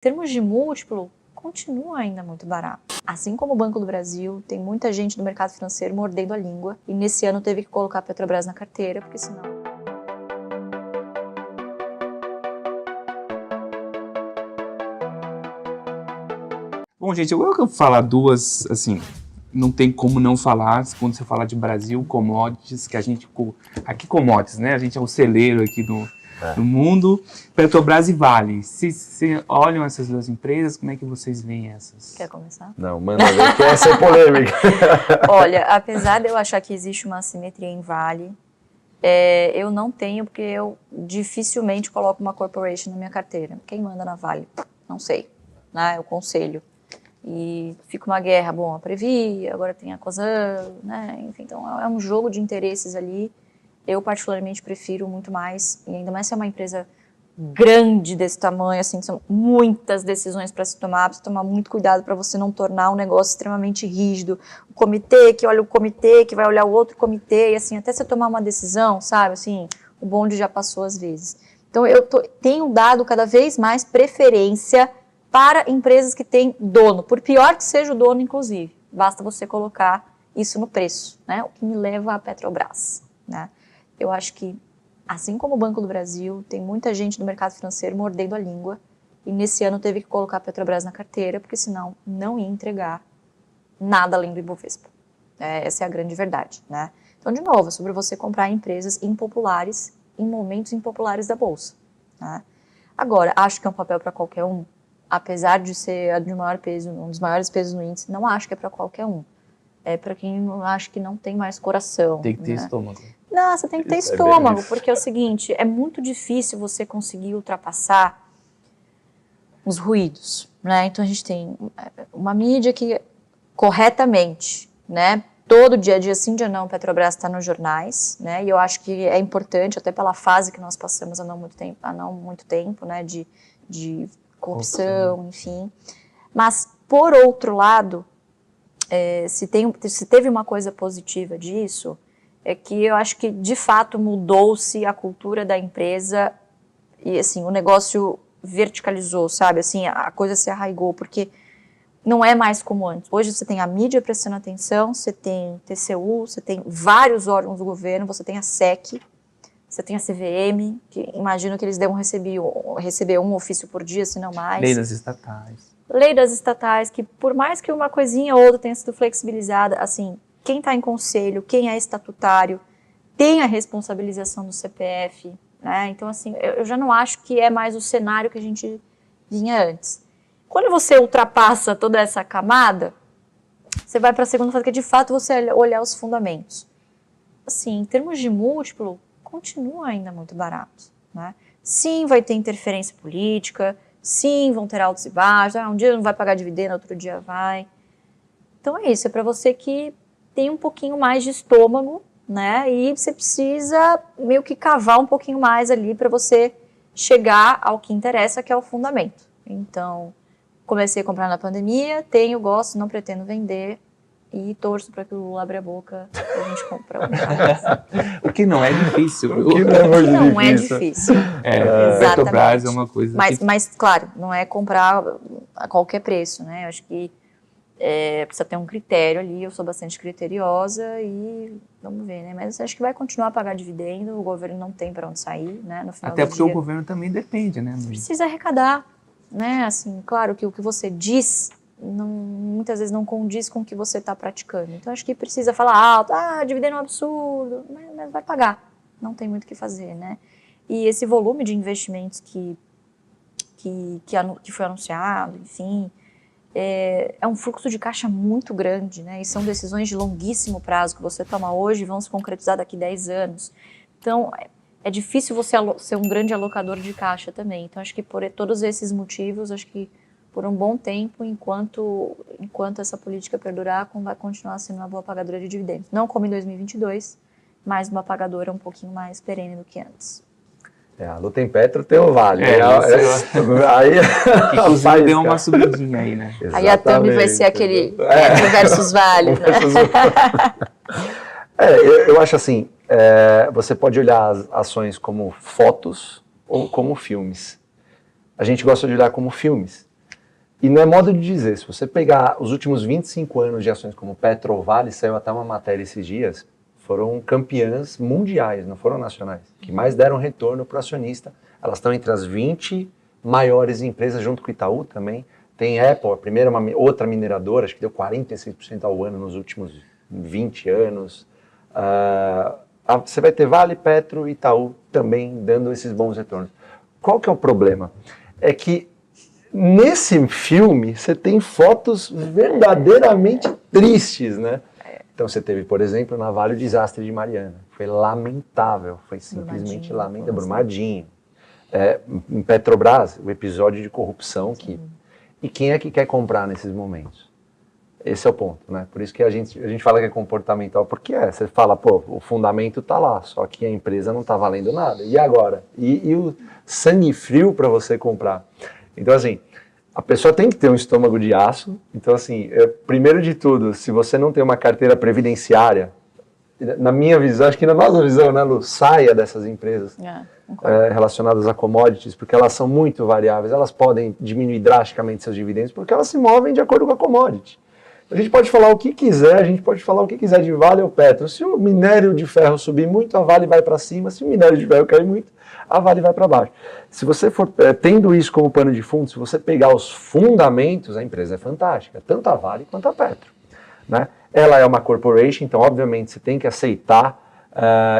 Em termos de múltiplo, continua ainda muito barato. Assim como o Banco do Brasil, tem muita gente do mercado financeiro mordendo a língua e nesse ano teve que colocar a Petrobras na carteira, porque senão... Bom, gente, eu vou falar duas, assim, não tem como não falar, quando você fala de Brasil, commodities, que a gente, aqui commodities, né, a gente é o celeiro aqui do mundo, Petrobras e Vale. Se olham essas duas empresas, como é que vocês veem essas? Quer começar? Não, manda ver que essa é polêmica. Olha, apesar de eu achar que existe uma assimetria em Vale, eu não tenho, porque eu dificilmente coloco uma corporation na minha carteira. Quem manda na Vale? Não sei, né, é o conselho. E fica uma guerra, bom, a Previ, agora tem a Cosan, né, enfim, então é um jogo de interesses ali. Eu particularmente prefiro muito mais, e ainda mais se é uma empresa grande desse tamanho, assim, são muitas decisões para se tomar, precisa tomar muito cuidado para você não tornar um negócio extremamente rígido. O comitê que olha o comitê, que vai olhar o outro comitê, e assim, até você tomar uma decisão, sabe, assim, o bonde já passou às vezes. Então eu tenho dado cada vez mais preferência para empresas que têm dono, por pior que seja o dono, inclusive. Basta você colocar isso no preço, né? O que me leva à Petrobras, né? Eu acho que, assim como o Banco do Brasil, tem muita gente do mercado financeiro mordendo a língua e nesse ano teve que colocar a Petrobras na carteira, porque senão não ia entregar nada além do Ibovespa. Essa é a grande verdade, né? Então, de novo, é sobre você comprar empresas impopulares em momentos impopulares da Bolsa, né? Agora, acho que é um papel para qualquer um, apesar de ser a de maior peso, um dos maiores pesos no índice, não acho que é para qualquer um. É para quem acha que não tem mais coração. Tem que ter né? estômago. Não, você tem que ter estômago, porque é o seguinte, é muito difícil você conseguir ultrapassar os ruídos, né? Então a gente tem uma mídia que corretamente, né? Todo dia sim, dia não, Petrobras está nos jornais, né? E eu acho que é importante, até pela fase que nós passamos há não muito tempo, né? De corrupção, enfim. Mas, por outro lado, se teve uma coisa positiva disso, é que eu acho que, de fato, mudou-se a cultura da empresa e, assim, o negócio verticalizou, sabe? Assim, a coisa se arraigou, porque não é mais como antes. Hoje você tem a mídia prestando atenção, você tem TCU, você tem vários órgãos do governo, você tem a SEC, você tem a CVM, que imagino que eles devam receber um ofício por dia, se não mais. Lei das estatais. Lei das estatais, que por mais que uma coisinha ou outra tenha sido flexibilizada, assim, quem está em conselho, quem é estatutário, tem a responsabilização do CPF, né? Então, assim, eu já não acho que é mais o cenário que a gente vinha antes. Quando você ultrapassa toda essa camada, você vai para a segunda fase, que é de fato você olhar os fundamentos. Assim, em termos de múltiplo, continua ainda muito barato, né? Sim, vai ter interferência política, sim, vão ter altos e baixos, um dia não vai pagar dividendo, outro dia vai. Então é isso, é para você que tem um pouquinho mais de estômago, né? E você precisa meio que cavar um pouquinho mais ali para você chegar ao que interessa, que é o fundamento. Então, comecei a comprar na pandemia, gosto, não pretendo vender e torço para que o Lula abra a boca e a gente compra O que não é difícil. O que não é difícil. Petrobras é uma coisa mas, claro, não é comprar a qualquer preço, né? Eu acho que precisa ter um critério ali, eu sou bastante criteriosa e vamos ver, né? Mas acho que vai continuar a pagar dividendo, o governo não tem para onde sair, né? No final Até do porque dia, o governo também depende, né? Precisa arrecadar, né? Assim, claro que o que você diz muitas vezes não condiz com o que você está praticando. Então acho que precisa falar alto, dividendo é um absurdo, mas vai pagar, não tem muito o que fazer, né? E esse volume de investimentos que foi anunciado, enfim, é um fluxo de caixa muito grande, né? E são decisões de longuíssimo prazo que você toma hoje e vão se concretizar daqui 10 anos. Então, é difícil você ser um grande alocador de caixa também. Então, acho que por todos esses motivos, acho que por um bom tempo, enquanto essa política perdurar, vai continuar sendo uma boa pagadora de dividendos. Não como em 2022, mas uma pagadora um pouquinho mais perene do que antes. A luta em Petro tem o Vale. Aí, inclusive deu uma subidinha aí, né? Exatamente. Aí a thumb vai ser aquele Petro versus Vale, né? Eu acho assim, você pode olhar as ações como fotos ou como filmes. A gente gosta de olhar como filmes. E não é modo de dizer, se você pegar os últimos 25 anos de ações como Petrovale, saiu até uma matéria esses dias, foram campeãs mundiais, não foram nacionais, que mais deram retorno para o acionista. Elas estão entre as 20 maiores empresas, junto com o Itaú também. Tem Apple, a primeira, outra mineradora, acho que deu 46% ao ano nos últimos 20 anos. Você vai ter Vale, Petro e Itaú também dando esses bons retornos. Qual que é o problema? É que nesse filme você tem fotos verdadeiramente tristes, né? Então você teve, por exemplo, na Vale o desastre de Mariana. Foi lamentável, foi simplesmente lamentável. Brumadinho. Em Petrobras, o episódio de corrupção que... E quem é que quer comprar nesses momentos? Esse é o ponto, né? Por isso que a gente fala que é comportamental, porque você fala, pô, o fundamento tá lá, só que a empresa não tá valendo nada. E agora? E o sangue frio para você comprar? Então, assim, a pessoa tem que ter um estômago de aço. Então, assim, primeiro de tudo, se você não tem uma carteira previdenciária, na minha visão, acho que na nossa visão, né, Lu, saia dessas empresas relacionadas a commodities, porque elas são muito variáveis, elas podem diminuir drasticamente seus dividendos, porque elas se movem de acordo com a commodity. A gente pode falar o que quiser, a gente pode falar o que quiser de Vale ou Petro. Se o minério de ferro subir muito, a Vale vai para cima. Se o minério de ferro cair muito, a Vale vai para baixo. Se você for tendo isso como pano de fundo, se você pegar os fundamentos, a empresa é fantástica, tanto a Vale quanto a Petro, né? Ela é uma corporation, então obviamente você tem que aceitar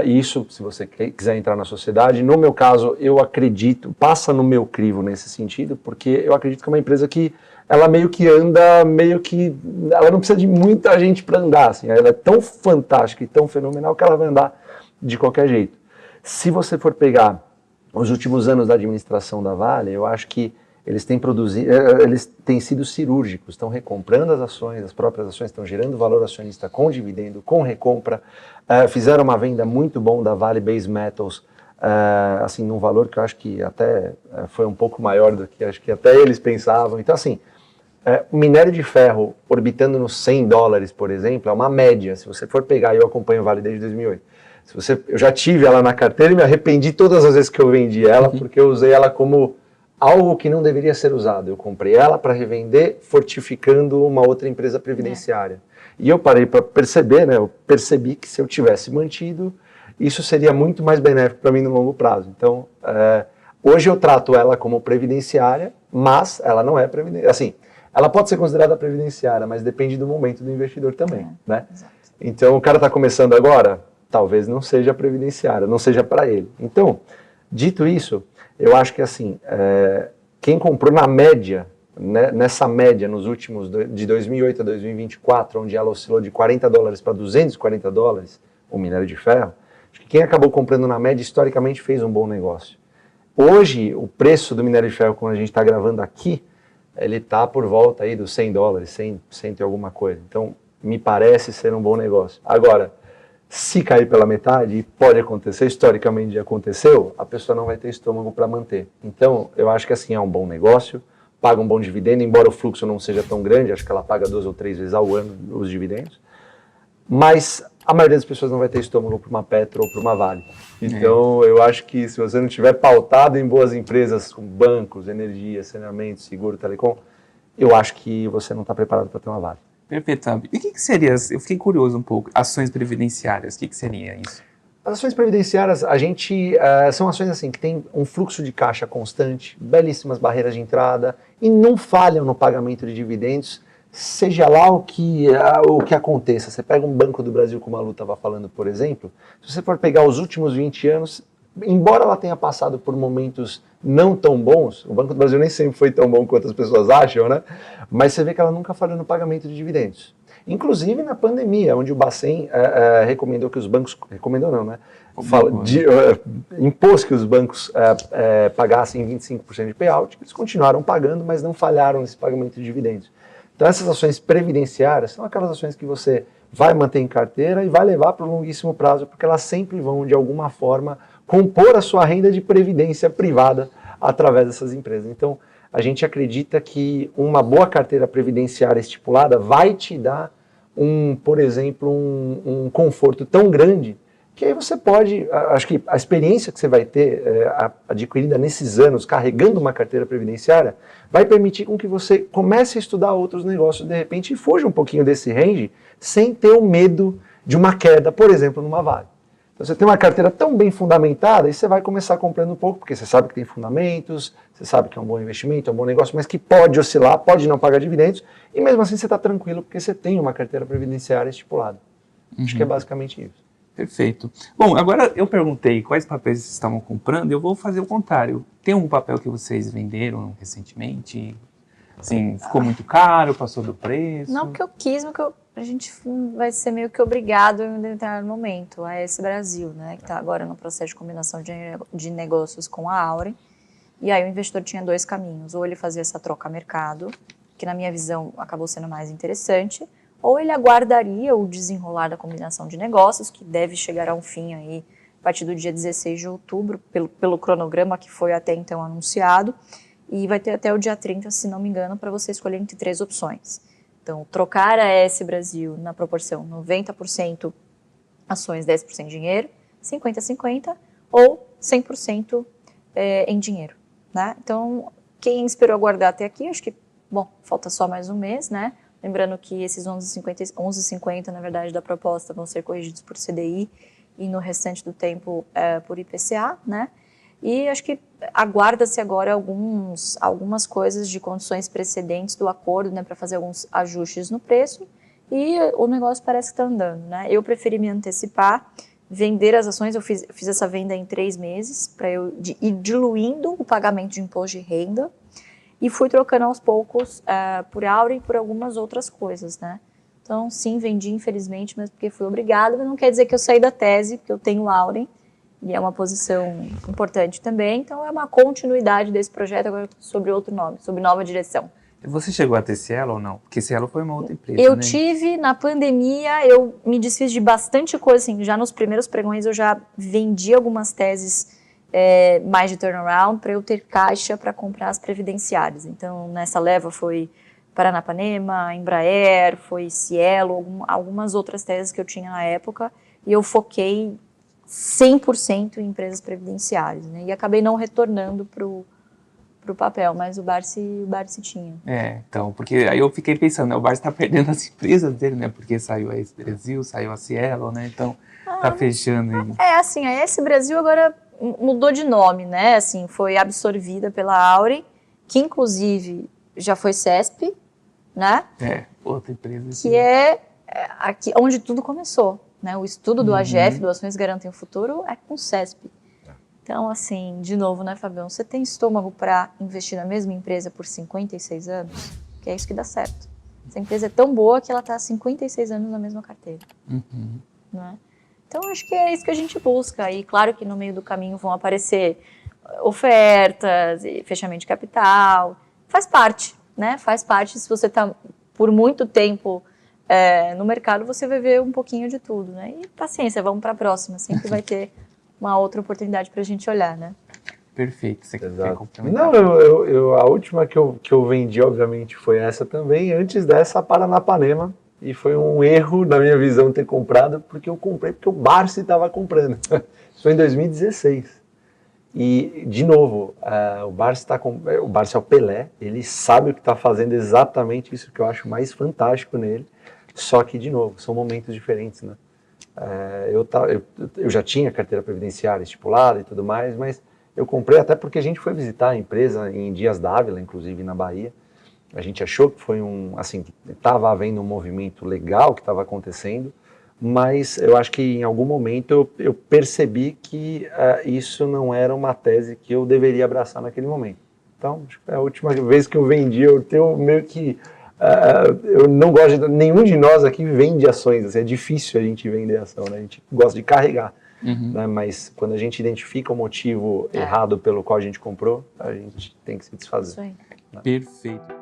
isso se você quiser entrar na sociedade. No meu caso, eu acredito, passa no meu crivo nesse sentido, porque eu acredito que é uma empresa que ela meio que anda, ela não precisa de muita gente para andar, assim, ela é tão fantástica e tão fenomenal que ela vai andar de qualquer jeito. Se você for pegar os últimos anos da administração da Vale, eu acho que eles têm sido cirúrgicos, estão recomprando as ações, as próprias ações estão gerando valor acionista com dividendo, com recompra, fizeram uma venda muito bom da Vale Base Metals, assim, num valor que eu acho que até foi um pouco maior do que acho que até eles pensavam. Então, assim, o minério de ferro orbitando nos $100, por exemplo, é uma média. Se você for pegar, eu acompanho o Vale desde 2008, eu já tive ela na carteira e me arrependi todas as vezes que eu vendi ela, porque eu usei ela como algo que não deveria ser usado. Eu comprei ela para revender, fortificando uma outra empresa previdenciária. E eu parei para perceber, né? Eu percebi que se eu tivesse mantido, isso seria muito mais benéfico para mim no longo prazo. Então, hoje eu trato ela como previdenciária, mas ela não é previdenciária. Assim, ela pode ser considerada previdenciária, mas depende do momento do investidor também, né? Exato. Então, o cara está começando agora, talvez não seja previdenciária, não seja para ele. Então, dito isso, eu acho que assim, quem comprou na média, né, nessa média nos últimos, de 2008 a 2024, onde ela oscilou de $40 para $240, o minério de ferro, acho que quem acabou comprando na média, historicamente, fez um bom negócio. Hoje, o preço do minério de ferro, quando a gente está gravando aqui, ele está por volta aí dos $100, 100 e alguma coisa. Então, me parece ser um bom negócio. Agora, se cair pela metade, e pode acontecer, historicamente já aconteceu, a pessoa não vai ter estômago para manter. Então, eu acho que assim, é um bom negócio, paga um bom dividendo, embora o fluxo não seja tão grande, acho que ela paga 2 ou 3 vezes ao ano os dividendos, mas a maioria das pessoas não vai ter estômago para uma Petro ou para uma Vale. Então, eu acho que se você não estiver pautado em boas empresas, com bancos, energia, saneamento, seguro, telecom, eu acho que você não está preparado para ter uma Vale. Perfeito, Fábio. E o que seria, eu fiquei curioso um pouco, ações previdenciárias, o que seria isso? As ações previdenciárias, são ações assim, que tem um fluxo de caixa constante, belíssimas barreiras de entrada e não falham no pagamento de dividendos, seja lá o que aconteça. Você pega um Banco do Brasil, como a Lu estava falando, por exemplo, se você for pegar os últimos 20 anos, embora ela tenha passado por momentos não tão bons, o Banco do Brasil nem sempre foi tão bom quanto as pessoas acham, né? Mas você vê que ela nunca falhou no pagamento de dividendos. Inclusive na pandemia, onde o Bacen recomendou que os bancos... Recomendou não, né? Impôs que os bancos pagassem 25% de payout, eles continuaram pagando, mas não falharam nesse pagamento de dividendos. Então essas ações previdenciárias são aquelas ações que você vai manter em carteira e vai levar para o longuíssimo prazo, porque elas sempre vão, de alguma forma, compor a sua renda de previdência privada através dessas empresas. Então, a gente acredita que uma boa carteira previdenciária estipulada vai te dar, por exemplo, um conforto tão grande que aí você pode, acho que a experiência que você vai ter adquirida nesses anos, carregando uma carteira previdenciária, vai permitir com que você comece a estudar outros negócios de repente e fuja um pouquinho desse range, sem ter o medo de uma queda, por exemplo, numa Vale. Então você tem uma carteira tão bem fundamentada e você vai começar comprando um pouco, porque você sabe que tem fundamentos, você sabe que é um bom investimento, é um bom negócio, mas que pode oscilar, pode não pagar dividendos, e mesmo assim você está tranquilo, porque você tem uma carteira previdenciária estipulada. Acho que é basicamente isso. Perfeito. Bom, agora eu perguntei quais papéis vocês estavam comprando, eu vou fazer o contrário. Tem algum papel que vocês venderam recentemente? Assim, ficou muito caro, passou do preço? Não porque eu quis, mas que a gente vai ser meio que obrigado em um determinado momento. A esse Brasil, né, que está agora no processo de combinação de negócios com a Auren. E aí o investidor tinha dois caminhos. Ou ele fazia essa troca a mercado, que na minha visão acabou sendo mais interessante, ou ele aguardaria o desenrolar da combinação de negócios, que deve chegar a um fim aí a partir do dia 16 de outubro, pelo cronograma que foi até então anunciado, e vai ter até o dia 30, se não me engano, para você escolher entre três opções. Então, trocar a AS Brasil na proporção 90% ações, 10% dinheiro, 50-50, ou 100% em dinheiro, né? Então, quem esperou aguardar até aqui, acho que, bom, falta só mais um mês, né? Lembrando que esses 11,50, na verdade, da proposta vão ser corrigidos por CDI e no restante do tempo por IPCA, né? E acho que aguarda-se agora algumas coisas de condições precedentes do acordo, né, para fazer alguns ajustes no preço, e o negócio parece que está andando, né? Eu preferi me antecipar, vender as ações, eu fiz essa venda em 3 meses, para eu ir diluindo o pagamento de imposto de renda, e fui trocando aos poucos por Auren e por algumas outras coisas, né? Então, sim, vendi, infelizmente, mas porque fui obrigada, mas não quer dizer que eu saí da tese, porque eu tenho Auren, e é uma posição importante também, então é uma continuidade desse projeto, agora sobre outro nome, sob nova direção. Você chegou a ter Cielo ou não? Porque Cielo foi uma outra empresa, Eu né? tive, na pandemia, eu me desfiz de bastante coisa, assim, já nos primeiros pregões eu já vendi algumas teses mais de turnaround para eu ter caixa para comprar as previdenciárias. Então, nessa leva foi Paranapanema, Embraer, foi Cielo, algumas outras teses que eu tinha na época, e eu foquei 100% em empresas previdenciárias, né? E acabei não retornando pro papel, mas o Barsi tinha. Então, porque aí eu fiquei pensando, né, o Barsi está perdendo as empresas dele, né? Porque saiu a AS Brasil, saiu a Cielo, né? Então, tá fechando aí. Assim, a AS Brasil agora mudou de nome, né? Assim, foi absorvida pela Auren, que inclusive já foi CESP, né? Outra empresa. Que é aqui onde tudo começou, né? O estudo do AGF, do Ações Garantem o Futuro, é com CESP. Então, assim, de novo, né, Fabião? Você tem estômago para investir na mesma empresa por 56 anos? Que é isso que dá certo. Essa empresa é tão boa que ela está há 56 anos na mesma carteira. Né? Então, acho que é isso que a gente busca. E claro que no meio do caminho vão aparecer ofertas, e fechamento de capital. Faz parte, né? Faz parte. Se você está por muito tempo no mercado, você vai ver um pouquinho de tudo, né? E paciência, vamos para a próxima. Sempre vai ter uma outra oportunidade para a gente olhar, né? Perfeito. Você quer complementar? Não, a última que eu vendi, obviamente, foi essa também. Antes dessa, a Paranapanema. E foi um erro, na minha visão, ter comprado, porque eu comprei porque o Barsi estava comprando. Isso foi em 2016. E, de novo, o Barsi é o Pelé, ele sabe o que está fazendo, exatamente isso que eu acho mais fantástico nele. Só que, de novo, são momentos diferentes, né? Eu já tinha carteira previdenciária estipulada e tudo mais, mas eu comprei até porque a gente foi visitar a empresa em Dias d'Ávila, inclusive na Bahia. A gente achou que foi que estava havendo um movimento legal que estava acontecendo, mas eu acho que em algum momento eu percebi que isso não era uma tese que eu deveria abraçar naquele momento. Então, acho que a última vez que eu vendi, eu tenho meio que... eu não gosto nenhum de nós aqui vende ações, assim, é difícil a gente vender ação, né? A gente gosta de carregar, né? Mas quando a gente identifica o motivo errado pelo qual a gente comprou, a gente tem que se desfazer. Isso aí. Perfeito.